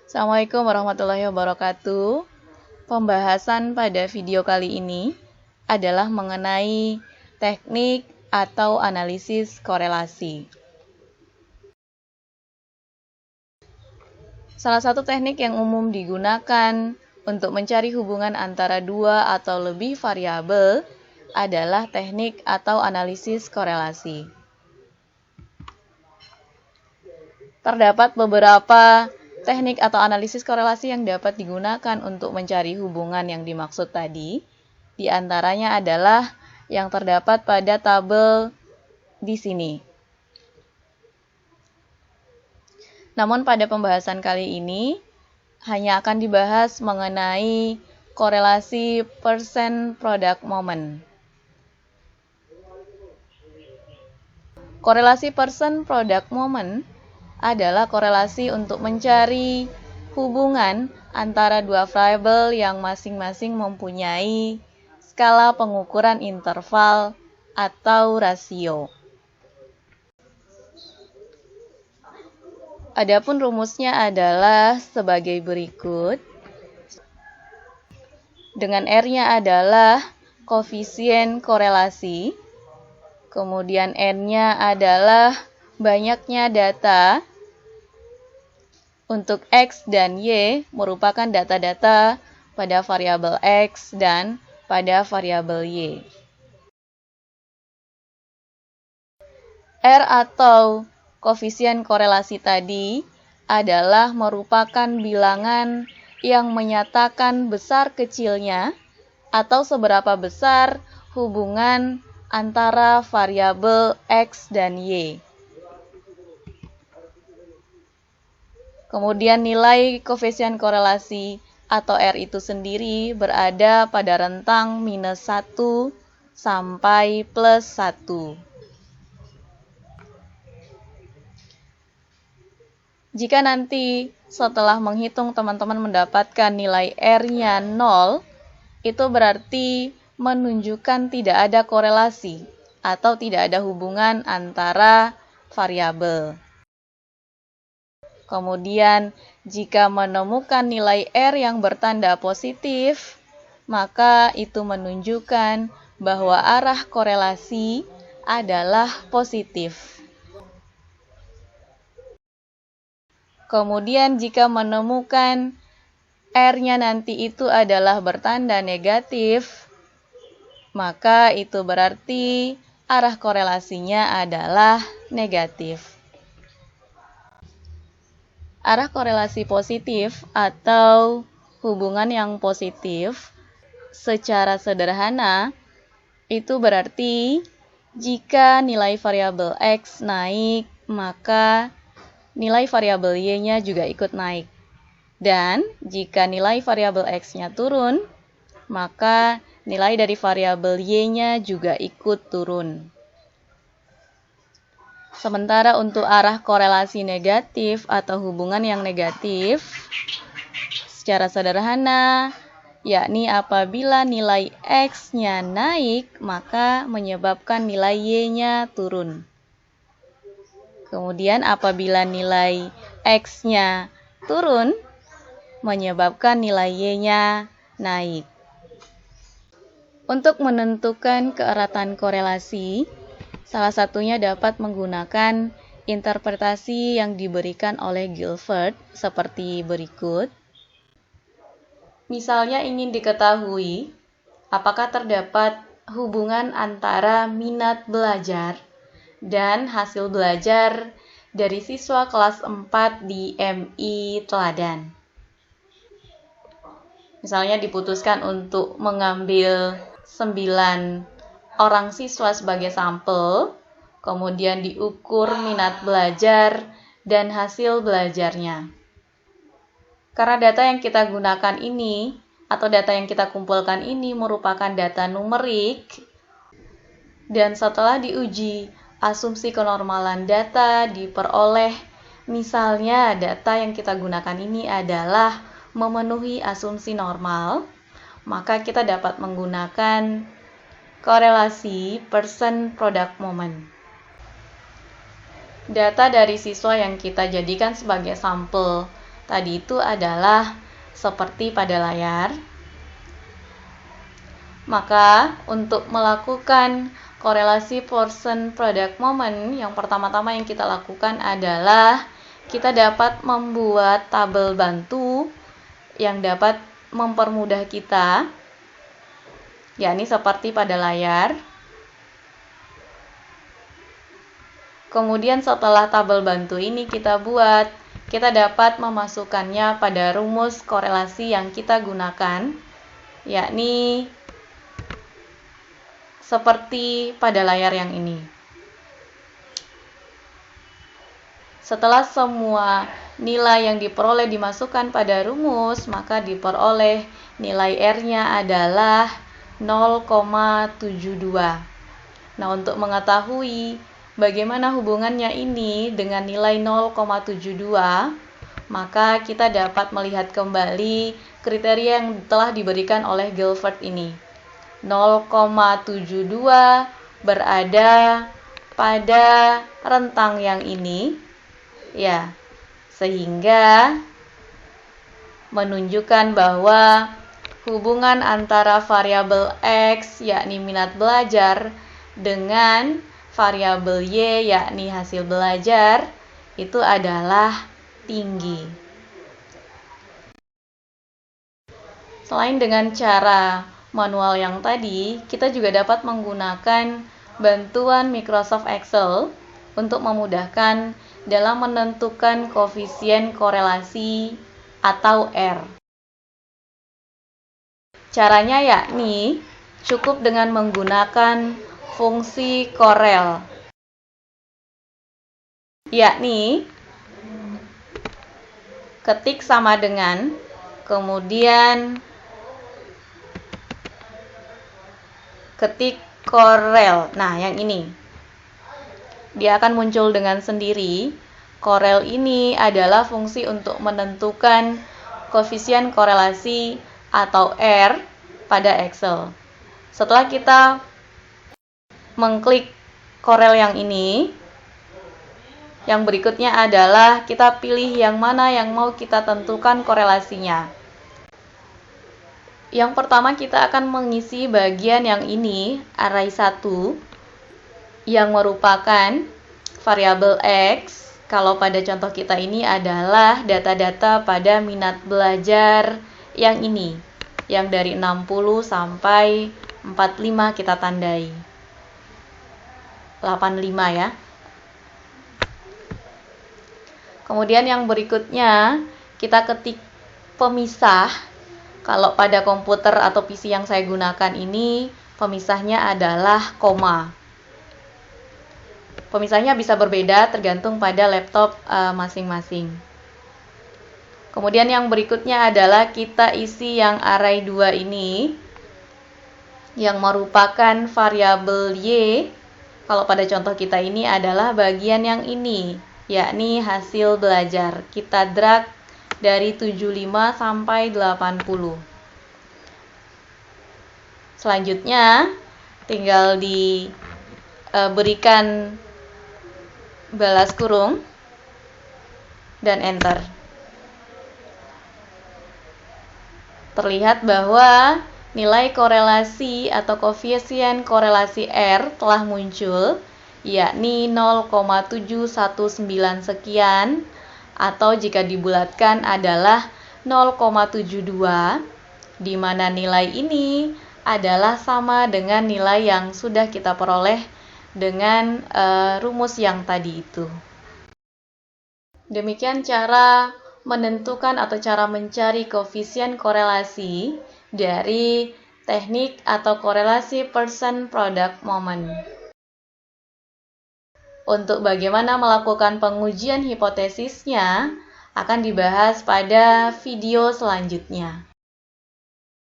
Assalamualaikum warahmatullahi wabarakatuh. Pembahasan pada video kali ini adalah mengenai teknik atau analisis korelasi. Salah satu teknik yang umum digunakan untuk mencari hubungan antara dua atau lebih variabel adalah teknik atau analisis korelasi. Terdapat beberapa teknik atau analisis korelasi yang dapat digunakan untuk mencari hubungan yang dimaksud tadi. Di antaranya adalah yang terdapat pada tabel di sini. Namun pada pembahasan kali ini hanya akan dibahas mengenai korelasi percent product moment. Korelasi percent product moment adalah korelasi untuk mencari hubungan antara dua variabel yang masing-masing mempunyai skala pengukuran interval atau rasio. Adapun rumusnya adalah sebagai berikut. Dengan R-nya adalah koefisien korelasi, kemudian N-nya adalah banyaknya data. Untuk X dan Y merupakan data-data pada variabel X dan pada variabel Y. R atau koefisien korelasi tadi adalah merupakan bilangan yang menyatakan besar kecilnya atau seberapa besar hubungan antara variabel X dan Y. Kemudian nilai koefisien korelasi atau R itu sendiri berada pada rentang -1 sampai +1. Jika nanti setelah menghitung teman-teman mendapatkan nilai R-nya 0, itu berarti menunjukkan tidak ada korelasi atau tidak ada hubungan antara variabel. Kemudian, jika menemukan nilai R yang bertanda positif, maka itu menunjukkan bahwa arah korelasi adalah positif. Kemudian, jika menemukan R-nya nanti itu adalah bertanda negatif, maka itu berarti arah korelasinya adalah negatif. Arah korelasi positif atau hubungan yang positif secara sederhana itu berarti jika nilai variabel X naik, maka nilai variabel Y-nya juga ikut naik. Dan jika nilai variabel X-nya turun, maka nilai dari variabel Y-nya juga ikut turun. Sementara untuk arah korelasi negatif atau hubungan yang negatif, secara sederhana, yakni apabila nilai X-nya naik, maka menyebabkan nilai Y-nya turun. Kemudian apabila nilai X-nya turun, menyebabkan nilai Y-nya naik. Untuk menentukan keeratan korelasi, salah satunya dapat menggunakan interpretasi yang diberikan oleh Gilford seperti berikut. Misalnya ingin diketahui apakah terdapat hubungan antara minat belajar dan hasil belajar dari siswa kelas 4 di MI Teladan. Misalnya diputuskan untuk mengambil 9 orang siswa sebagai sampel, kemudian diukur minat belajar dan hasil belajarnya. Karena data yang kita gunakan ini, atau data yang kita kumpulkan ini merupakan data numerik, dan setelah diuji asumsi kenormalan data diperoleh, misalnya data yang kita gunakan ini adalah memenuhi asumsi normal, maka kita dapat menggunakan korelasi percent product moment. Data dari siswa yang kita jadikan sebagai sampel tadi itu adalah seperti pada layar. Maka untuk melakukan korelasi person product moment, yang pertama-tama yang kita lakukan adalah kita dapat membuat tabel bantu yang dapat mempermudah kita, yakni seperti pada layar. Kemudian setelah tabel bantu ini kita buat, kita dapat memasukkannya pada rumus korelasi yang kita gunakan, yakni seperti pada layar yang ini. Setelah semua nilai yang diperoleh dimasukkan pada rumus, maka diperoleh nilai R-nya adalah 0,72. Nah, untuk mengetahui bagaimana hubungannya ini dengan nilai 0,72, maka kita dapat melihat kembali kriteria yang telah diberikan oleh Gilford ini. 0,72 berada pada rentang yang ini, ya, sehingga menunjukkan bahwa hubungan antara variabel X, yakni minat belajar, dengan variabel Y, yakni hasil belajar, itu adalah tinggi. Selain dengan cara manual yang tadi, kita juga dapat menggunakan bantuan Microsoft Excel untuk memudahkan dalam menentukan koefisien korelasi atau R. Caranya yakni cukup dengan menggunakan fungsi korel, yakni ketik sama dengan, kemudian ketik korel. Nah, yang ini dia akan muncul dengan sendiri. Korel ini adalah fungsi untuk menentukan koefisien korelasi atau R pada Excel. Setelah kita mengklik korel yang ini, yang berikutnya adalah kita pilih yang mana yang mau kita tentukan korelasinya. Yang pertama kita akan mengisi bagian yang ini, array 1, yang merupakan variabel X. Kalau pada contoh kita ini adalah data-data pada minat belajar yang ini, yang dari 60 sampai 45 kita tandai. 85 ya. Kemudian yang berikutnya kita ketik pemisah. Kalau pada komputer atau PC yang saya gunakan ini, pemisahnya adalah koma. Pemisahnya bisa berbeda tergantung pada laptop masing-masing. Kemudian yang berikutnya adalah kita isi yang array 2 ini, yang merupakan variabel Y. Kalau pada contoh kita ini adalah bagian yang ini, yakni hasil belajar. Kita drag dari 75 sampai 80. Selanjutnya tinggal diberikan balas kurung dan enter. Terlihat bahwa nilai korelasi atau koefisien korelasi R telah muncul, yakni 0,719 sekian, atau jika dibulatkan adalah 0,72, di mana nilai ini adalah sama dengan nilai yang sudah kita peroleh dengan rumus yang tadi itu. Demikian cara menentukan atau cara mencari koefisien korelasi dari teknik atau korelasi person product moment. Untuk bagaimana melakukan pengujian hipotesisnya akan dibahas pada video selanjutnya.